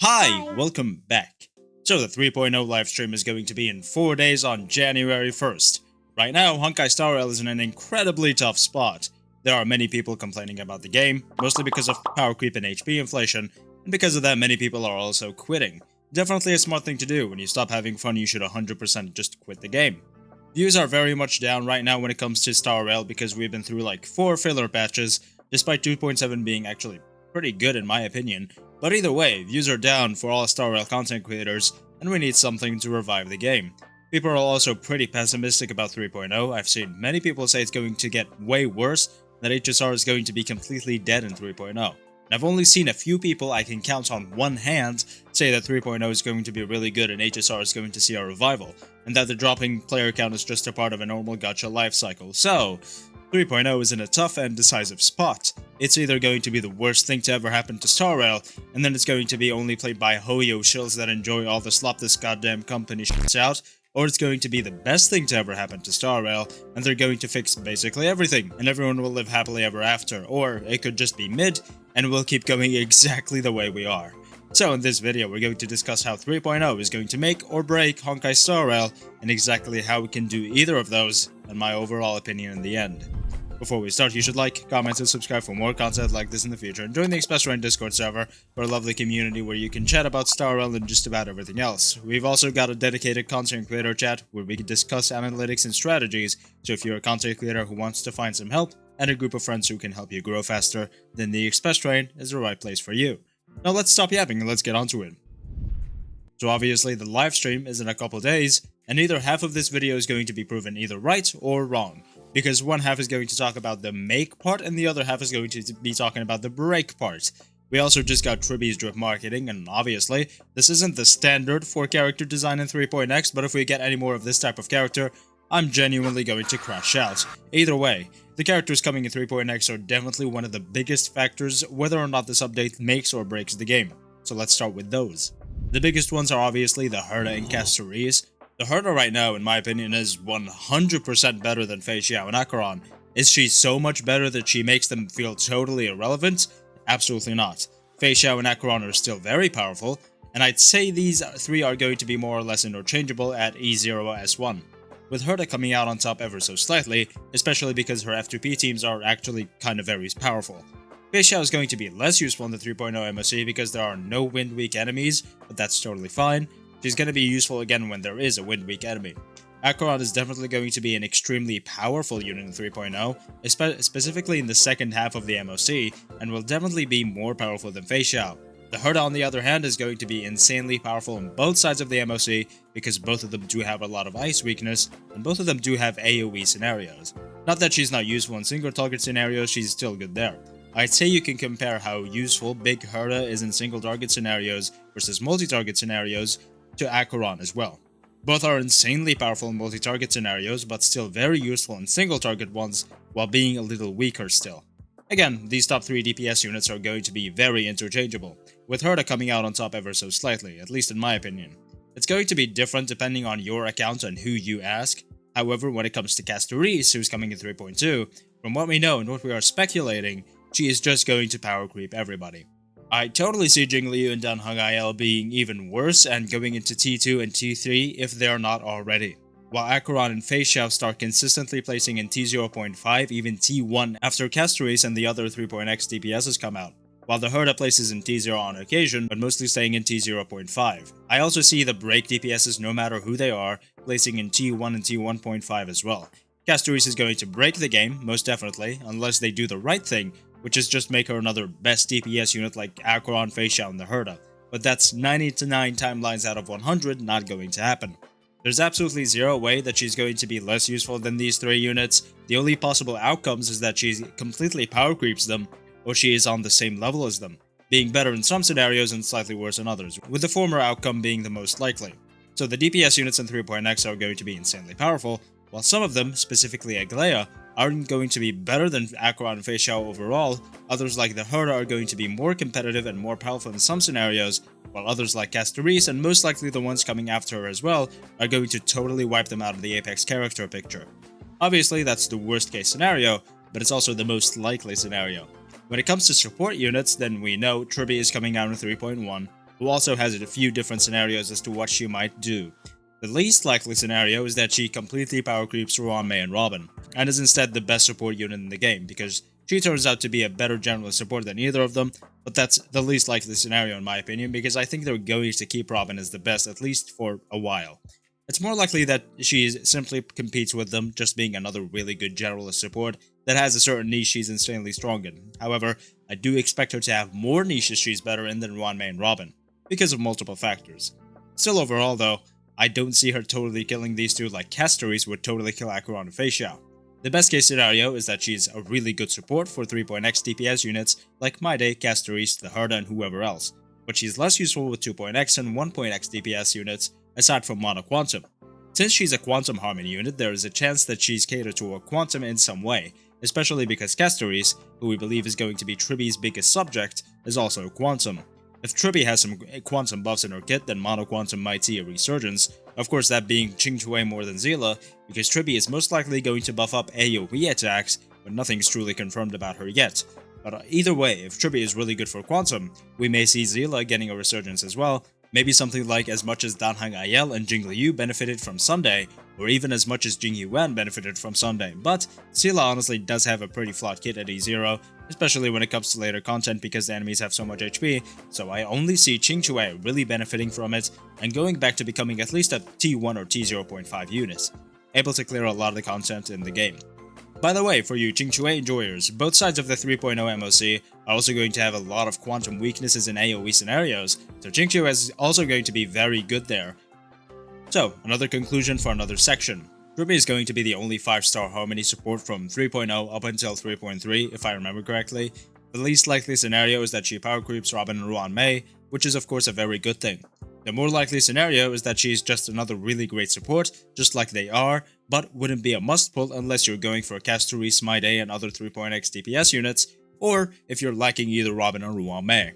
Hi, Hi. welcome back. So the 3.0 live stream is going to be in 4 days on January 1st. Right now, Honkai Star Rail is in an incredibly tough spot. There are many people complaining about the game, mostly because of power creep and HP inflation, and because of that many people are also quitting. Definitely a smart thing to do. When you stop having fun, you should 100% just quit the game. Views are very much down right now when it comes to Star Rail because we've been through like 4 filler patches, despite 2.7 being actually pretty good in my opinion. But either way, views are down for all Star Rail content creators, and we need something to revive the game. People are also pretty pessimistic about 3.0. I've seen many people say it's going to get way worse, that HSR is going to be completely dead in 3.0. And I've only seen a few people I can count on one hand say that 3.0 is going to be really good and HSR is going to see a revival, and that the dropping player count is just a part of a normal gacha life cycle. So, 3.0 is in a tough and decisive spot. It's either going to be the worst thing to ever happen to Star Rail, and then it's going to be only played by Hoyo shills that enjoy all the slop this goddamn company shits out, or it's going to be the best thing to ever happen to Star Rail, and they're going to fix basically everything, and everyone will live happily ever after, or it could just be mid, and we'll keep going exactly the way we are. So in this video, we're going to discuss how 3.0 is going to make or break Honkai Star Rail, and exactly how we can do either of those, and my overall opinion in the end. Before we start, you should like, comment, and subscribe for more content like this in the future, and join the Express Rain Discord server for a lovely community where you can chat about Star Rail and just about everything else. We've also got a dedicated content creator chat where we can discuss analytics and strategies, so if you're a content creator who wants to find some help, and a group of friends who can help you grow faster, then the Express Train is the right place for you. Now let's stop yapping and let's get onto it. So obviously the live stream is in a couple days, and either half of this video is going to be proven either right or wrong, because one half is going to talk about the make part and the other half is going to be talking about the break part. We also just got Triby's drip marketing, and obviously, this isn't the standard for character design in 3.x, but if we get any more of this type of character, I'm genuinely going to crash out. Either way, the characters coming in 3.x are definitely one of the biggest factors whether or not this update makes or breaks the game. So let's start with those. The biggest ones are obviously the Herda and Castoris. The Herda right now, in my opinion, is 100% better than Fei Xiao and Acheron. Is she so much better that she makes them feel totally irrelevant? Absolutely not. Fei Xiao and Acheron are still very powerful, and I'd say these three are going to be more or less interchangeable at E0 S1. With Herda coming out on top ever so slightly, especially because her F2P teams are actually kind of very powerful. Fei Xiao is going to be less useful in the 3.0 MOC because there are no wind weak enemies, but that's totally fine. She's going to be useful again when there is a wind weak enemy. Acheron is definitely going to be an extremely powerful unit in 3.0, specifically in the second half of the MOC, and will definitely be more powerful than Fei Xiao. The Herda on the other hand is going to be insanely powerful on both sides of the MOC because both of them do have a lot of ice weakness, and both of them do have AoE scenarios. Not that she's not useful in single target scenarios, she's still good there. I'd say you can compare how useful Big Herda is in single target scenarios versus multi-target scenarios to Acheron as well. Both are insanely powerful in multi-target scenarios, but still very useful in single-target ones, while being a little weaker still. Again, these top 3 DPS units are going to be very interchangeable, with Herda coming out on top ever so slightly, at least in my opinion. It's going to be different depending on your account and who you ask. However, when it comes to Castoris, who's coming in 3.2, from what we know and what we are speculating, she is just going to power creep everybody. I totally see Jingliu and Dan Honkai being even worse and going into T2 and T3 if they are not already, while Acheron and Fei Xiao start consistently placing in T0.5, even T1 after Castoris and the other 3.x DPSs come out, while the Herda places in T0 on occasion, but mostly staying in T0.5. I also see the break DPSs, no matter who they are, placing in T1 and T1.5 as well. Castoris is going to break the game, most definitely, unless they do the right thing, which is just make her another best DPS unit like Acheron, Fei Xiao, and the Herda. But that's 99 timelines out of 100 not going to happen. There's absolutely zero way that she's going to be less useful than these 3 units. The only possible outcomes is that she completely power creeps them, or she is on the same level as them, being better in some scenarios and slightly worse in others, with the former outcome being the most likely. So the DPS units in 3.x are going to be insanely powerful, while some of them, specifically Aglaya, aren't going to be better than Acheron and Fei Xiao overall. Others like the Herda are going to be more competitive and more powerful in some scenarios, while others like Castoris, and most likely the ones coming after her as well, are going to totally wipe them out of the Apex character picture. Obviously that's the worst case scenario, but it's also the most likely scenario. When it comes to support units, then we know Triby is coming out in 3.1, who also has a few different scenarios as to what she might do. The least likely scenario is that she completely power creeps Ruan Mei and Robin, and is instead the best support unit in the game, because she turns out to be a better generalist support than either of them, but that's the least likely scenario in my opinion, because I think they're going to keep Robin as the best at least for a while. It's more likely that she simply competes with them, just being another really good generalist support that has a certain niche she's insanely strong in. However, I do expect her to have more niches she's better in than Ruan Mei and Robin, because of multiple factors. Still overall though, I don't see her totally killing these two like Castoris would totally kill Acheron and Fei Xiao. The best case scenario is that she's a really good support for 3.x DPS units like Maide, Castoris, the Herda, and whoever else, but she's less useful with 2.x and 1.x DPS units aside from Mono Quantum. Since she's a Quantum Harmony unit, there is a chance that she's catered to a Quantum in some way, especially because Castoris, who we believe is going to be Triby's biggest subject, is also a Quantum. If Triby has some Quantum buffs in her kit, then Mono Quantum might see a resurgence, of course that being Qingque more than Zila, because Triby is most likely going to buff up AoE attacks, but nothing's truly confirmed about her yet. But either way, if Triby is really good for Quantum, we may see Zila getting a resurgence as well, maybe something like as much as Danhang Ayel and Jing Liu benefited from Sunday, or even as much as Jing Yuan benefited from Sunday, but Zila honestly does have a pretty flawed kit at E0, especially when it comes to later content because the enemies have so much HP, so I only see Qingque really benefiting from it, and going back to becoming at least a T1 or T0.5 unit, able to clear a lot of the content in the game. By the way, for you Qingque enjoyers, both sides of the 3.0 MOC are also going to have a lot of quantum weaknesses in AoE scenarios, so Qingque is also going to be very good there. So, another conclusion for another section. Triby is going to be the only 5-star Harmony support from 3.0 up until 3.3, if I remember correctly. The least likely scenario is that she power creeps Robin and Ruan Mei, which is of course a very good thing. The more likely scenario is that she's just another really great support, just like they are, but wouldn't be a must pull unless you're going for Castoris, Maide, and other 3.x DPS units, or if you're lacking either Robin or Ruan Mei.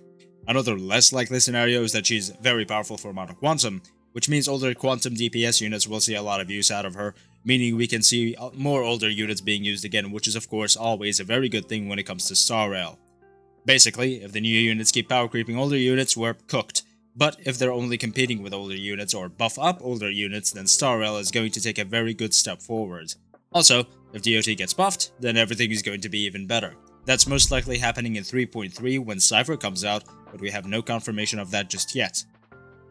Another less likely scenario is that she's very powerful for Mono Quantum, which means older Quantum DPS units will see a lot of use out of her, meaning we can see more older units being used again, which is of course always a very good thing when it comes to Star Rail. Basically, if the new units keep power creeping older units, we're cooked. But if they're only competing with older units or buff up older units, then Star Rail is going to take a very good step forward. Also, if DOT gets buffed, then everything is going to be even better. That's most likely happening in 3.3 when Cypher comes out, but we have no confirmation of that just yet.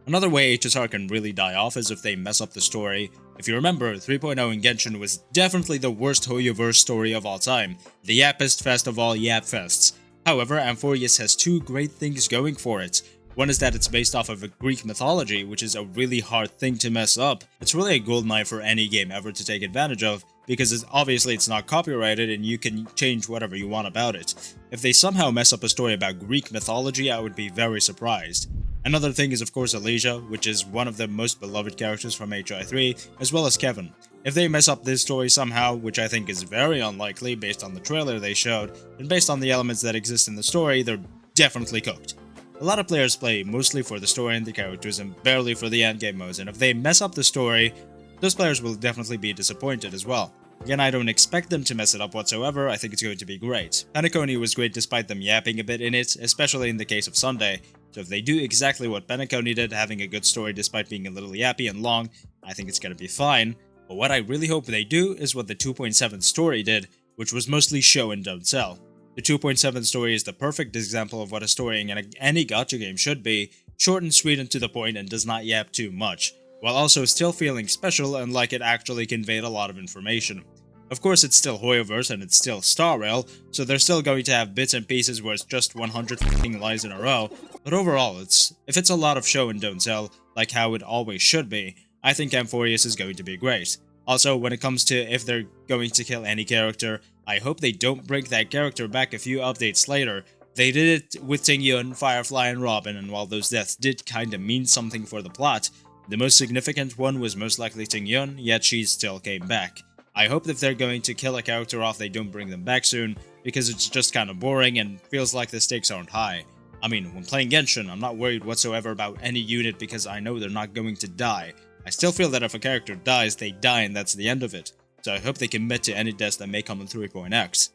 Another way HSR can really die off is if they mess up the story. If you remember, 3.0 in Genshin was definitely the worst Hoyoverse story of all time, the yappest fest of all yap fests. However, Amphorius has two great things going for it. One is that it's based off of a Greek mythology, which is a really hard thing to mess up. It's really a goldmine for any game ever to take advantage of, because obviously it's not copyrighted and you can change whatever you want about it. If they somehow mess up a story about Greek mythology, I would be very surprised. Another thing is of course Elysia, which is one of the most beloved characters from HI3, as well as Kevin. If they mess up this story somehow, which I think is very unlikely based on the trailer they showed, and based on the elements that exist in the story, they're definitely cooked. A lot of players play mostly for the story and the characters and barely for the endgame modes, and if they mess up the story, those players will definitely be disappointed as well. Again, I don't expect them to mess it up whatsoever, I think it's going to be great. Penacony was great despite them yapping a bit in it, especially in the case of Sunday, so if they do exactly what Penacony did, having a good story despite being a little yappy and long, I think it's gonna be fine. But what I really hope they do is what the 2.7 story did, which was mostly show and don't tell. The 2.7 story is the perfect example of what a story in any gacha game should be, short and sweet and to the point and does not yap too much, while also still feeling special and like it actually conveyed a lot of information. Of course it's still Hoyoverse and it's still Star Rail, so they're still going to have bits and pieces where it's just 100 f***ing lies in a row, but overall if it's a lot of show and don't tell, like how it always should be, I think Amphorius is going to be great. Also, when it comes to if they're going to kill any character, I hope they don't bring that character back a few updates later. They did it with Tingyun, Firefly, and Robin, and while those deaths did kinda mean something for the plot, the most significant one was most likely Tingyun, yet she still came back. I hope if they're going to kill a character off they don't bring them back soon, because it's just kinda boring and feels like the stakes aren't high. I mean, when playing Genshin, I'm not worried whatsoever about any unit because I know they're not going to die. I still feel that if a character dies, they die and that's the end of it, so I hope they commit to any deaths that may come in 3.x.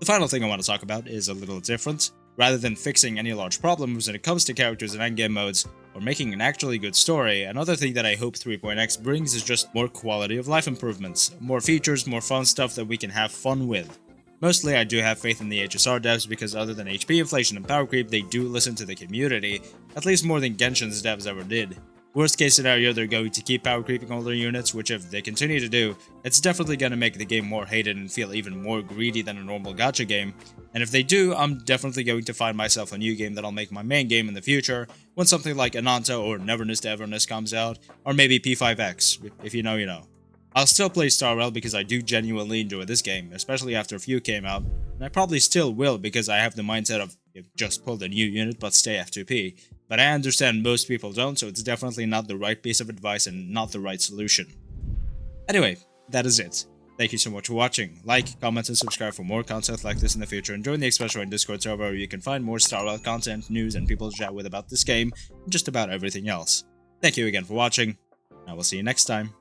The final thing I want to talk about is a little different. Rather than fixing any large problems when it comes to characters and endgame modes, or making an actually good story, another thing that I hope 3.x brings is just more quality of life improvements, more features, more fun stuff that we can have fun with. Mostly I do have faith in the HSR devs because other than HP inflation and power creep, they do listen to the community, at least more than Genshin's devs ever did. Worst case scenario, they're going to keep power creeping all their units, which if they continue to do, it's definitely going to make the game more hated and feel even more greedy than a normal gacha game. And if they do, I'm definitely going to find myself a new game that'll make my main game in the future, when something like Ananta or Neverness to Everness comes out, or maybe P5X, if you know you know. I'll still play Star Rail because I do genuinely enjoy this game, especially after a few came out, and I probably still will because I have the mindset of just pull the new unit but stay F2P, but I understand most people don't, so it's definitely not the right piece of advice and not the right solution. Anyway, that is it. Thank you so much for watching. Like, comment, and subscribe for more content like this in the future, and join the Express Rain Discord server where you can find more Star Rail content, news, and people to chat with about this game, and just about everything else. Thank you again for watching, and I will see you next time.